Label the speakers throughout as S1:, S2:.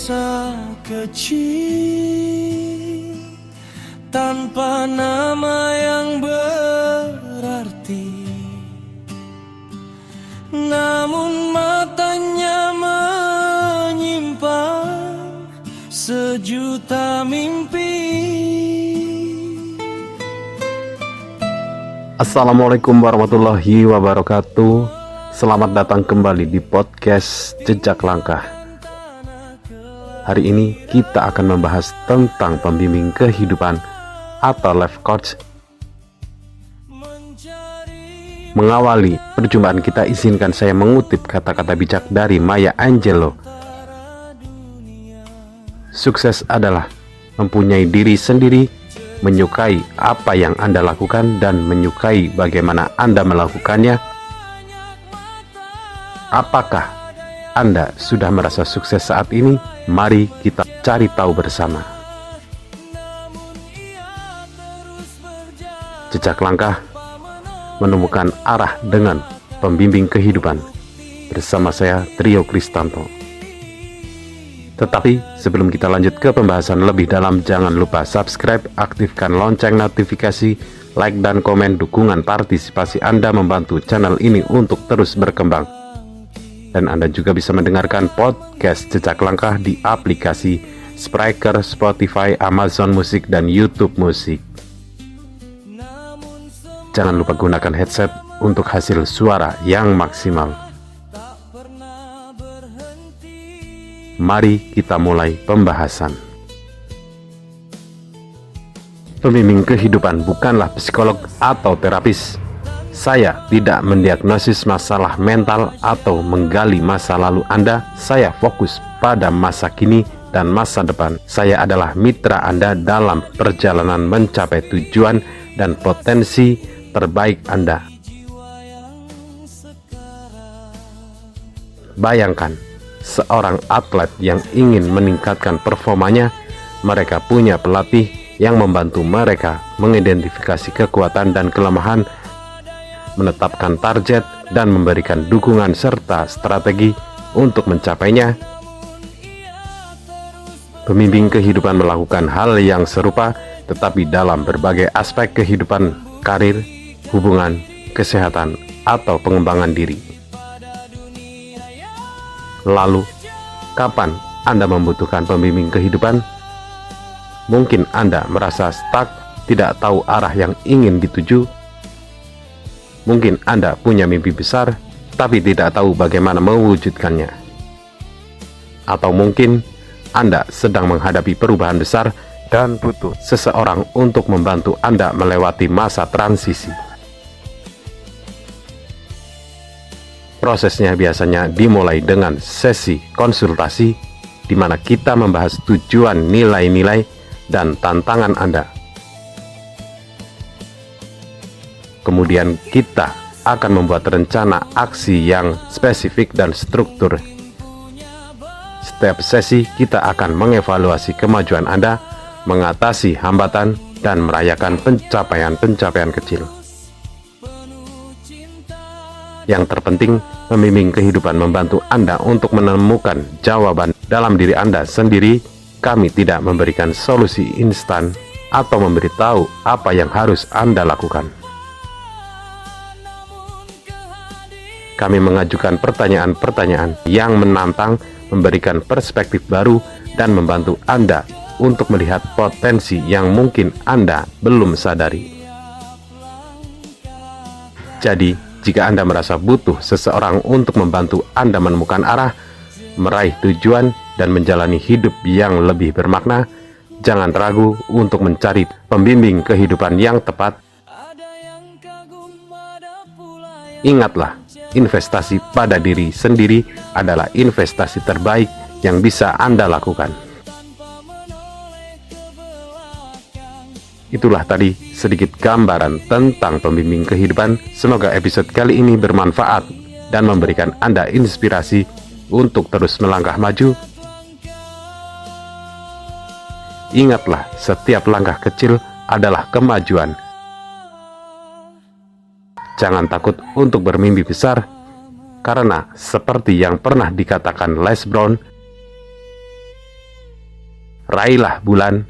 S1: masa kecil tanpa nama yang berarti, namun matanya menyimpan sejuta mimpi.
S2: Assalamualaikum warahmatullahi wabarakatuh. Selamat datang kembali di podcast Jejak Langkah. Hari ini kita akan membahas tentang pembimbing kehidupan atau life coach. Mengawali perjumpaan kita, izinkan saya mengutip kata-kata bijak dari Maya Angelou. Sukses adalah mempunyai diri sendiri, menyukai apa yang Anda lakukan, dan menyukai bagaimana Anda melakukannya. Apakah Anda sudah merasa sukses saat ini? Mari kita cari tahu bersama. Jejak Langkah menemukan arah dengan pembimbing kehidupan. Bersama saya, Trio Kristanto. Tetapi sebelum kita lanjut ke pembahasan lebih dalam, jangan lupa subscribe, aktifkan lonceng notifikasi, like dan komen. Dukungan partisipasi Anda membantu channel ini untuk terus berkembang. Dan Anda juga bisa mendengarkan podcast Jejak Langkah di aplikasi Spreaker, Spotify, Amazon Music, dan YouTube Music. Jangan lupa gunakan headset untuk hasil suara yang maksimal. Mari kita mulai pembahasan. Pembimbing kehidupan bukanlah psikolog atau terapis. Saya tidak mendiagnosis masalah mental atau menggali masa lalu Anda. Saya fokus pada masa kini dan masa depan. Saya adalah mitra Anda dalam perjalanan mencapai tujuan dan potensi terbaik Anda. Bayangkan seorang atlet yang ingin meningkatkan performanya. Mereka punya pelatih yang membantu mereka mengidentifikasi kekuatan dan kelemahan, menetapkan target, dan memberikan dukungan serta strategi untuk mencapainya. Pembimbing kehidupan melakukan hal yang serupa, tetapi dalam berbagai aspek kehidupan, karir, hubungan, kesehatan, atau pengembangan diri. Lalu, kapan Anda membutuhkan pembimbing kehidupan? Mungkin Anda merasa stuck, tidak tahu arah yang ingin dituju. Mungkin Anda punya mimpi besar, tapi tidak tahu bagaimana mewujudkannya. Atau mungkin Anda sedang menghadapi perubahan besar dan butuh seseorang untuk membantu Anda melewati masa transisi. Prosesnya biasanya dimulai dengan sesi konsultasi, di mana kita membahas tujuan, nilai-nilai, dan tantangan Anda. Kemudian kita akan membuat rencana aksi yang spesifik dan struktur. Setiap sesi kita akan mengevaluasi kemajuan Anda, mengatasi hambatan, dan merayakan pencapaian-pencapaian kecil. Yang terpenting, pembimbing kehidupan membantu Anda untuk menemukan jawaban dalam diri Anda sendiri. Kami tidak memberikan solusi instan atau memberitahu apa yang harus Anda lakukan. Kami mengajukan pertanyaan-pertanyaan yang menantang, memberikan perspektif baru, dan membantu Anda untuk melihat potensi yang mungkin Anda belum sadari. Jadi, jika Anda merasa butuh seseorang untuk membantu Anda menemukan arah, meraih tujuan, dan menjalani hidup yang lebih bermakna, jangan ragu untuk mencari pembimbing kehidupan yang tepat. Ingatlah, investasi pada diri sendiri adalah investasi terbaik yang bisa Anda lakukan. Itulah tadi sedikit gambaran tentang pembimbing kehidupan. Semoga episode kali ini bermanfaat dan memberikan Anda inspirasi untuk terus melangkah maju. Ingatlah, setiap langkah kecil adalah kemajuan. Jangan takut untuk bermimpi besar, karena seperti yang pernah dikatakan Les Brown, Raihlah bulan,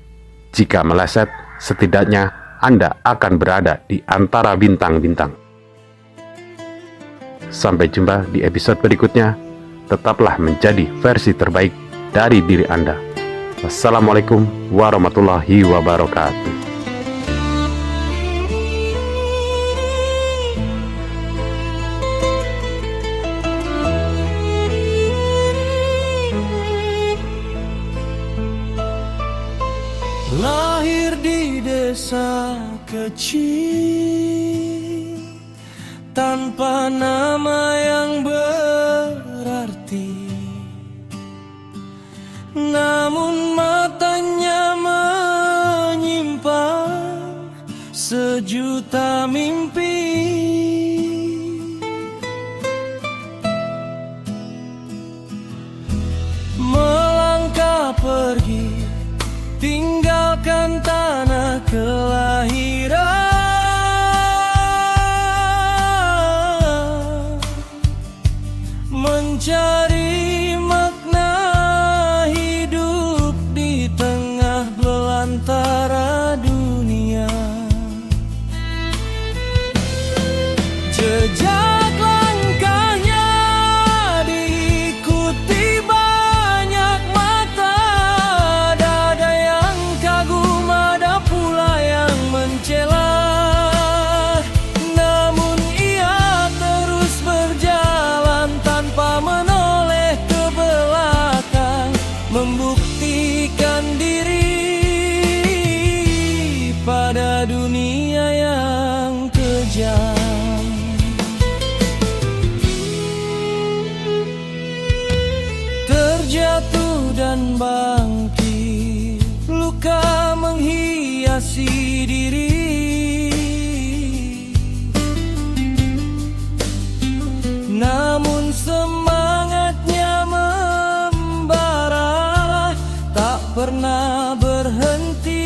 S2: jika meleset, setidaknya Anda akan berada di antara bintang-bintang. Sampai jumpa di episode berikutnya. Tetaplah menjadi versi terbaik dari diri Anda. Wassalamualaikum warahmatullahi wabarakatuh.
S1: Lahir di desa kecil tanpa nama yang berarti, namun matanya menyimpan sejuta mimpi. Melangkah pergi, tinggalkan tanah kelahiran, mencari makna hidup di tengah belantara dunia. Jejak langkahnya diikuti banyak mata, ada yang kagum, ada pula yang mencela. Namun ia terus berjalan tanpa menoleh ke belakang, membuktikan diri pada dunia yang kejam. Terjatuh dan bangkit, luka menghiasi diri, namun semangatnya membara, tak pernah berhenti.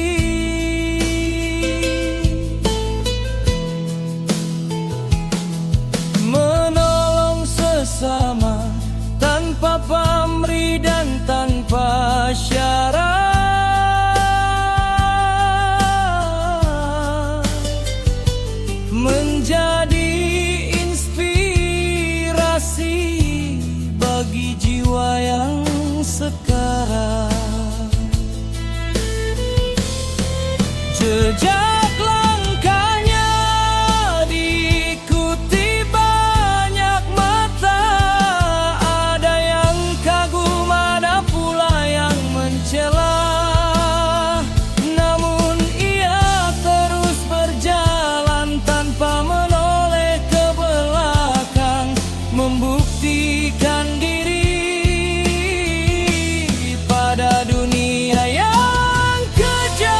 S1: Menolong sesama tanpa pamrih dan tanpa syarat, menjadi inspirasi bagi jiwa yang sekarang. Jejak langkahnya diikuti banyak mata, ada yang kagum, ada pula yang mencela. Namun ia terus berjalan tanpa menoleh ke belakang, membuktikan diri pada dunia yang kejam.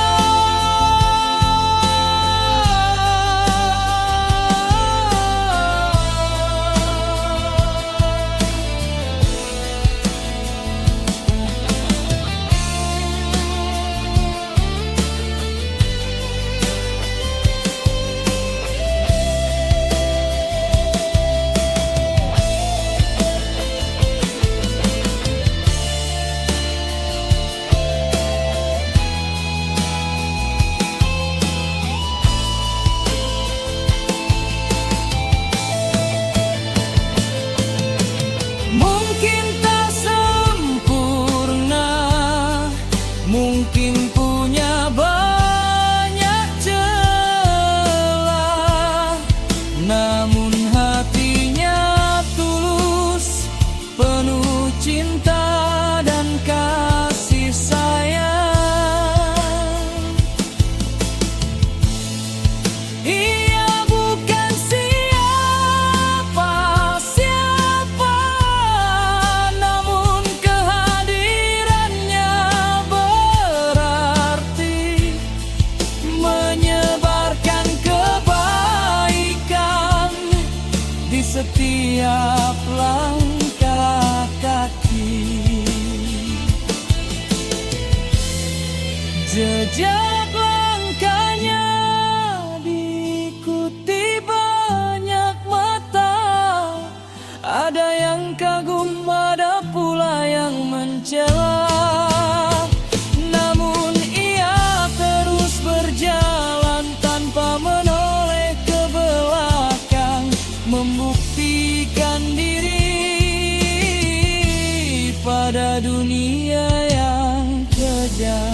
S1: Mungkin tak sempurna, mungkin punya banyak celah, namun hatinya tulus, penuh cinta dan kasih sayang. Ia bukan siapa-siapa, namun kehadirannya berarti, menyebarkan kebaikan di setiap langkah kaki. Jejak langkahnya diikuti banyak mata, ada yang kagum, ada pula yang mencela. Namun saja.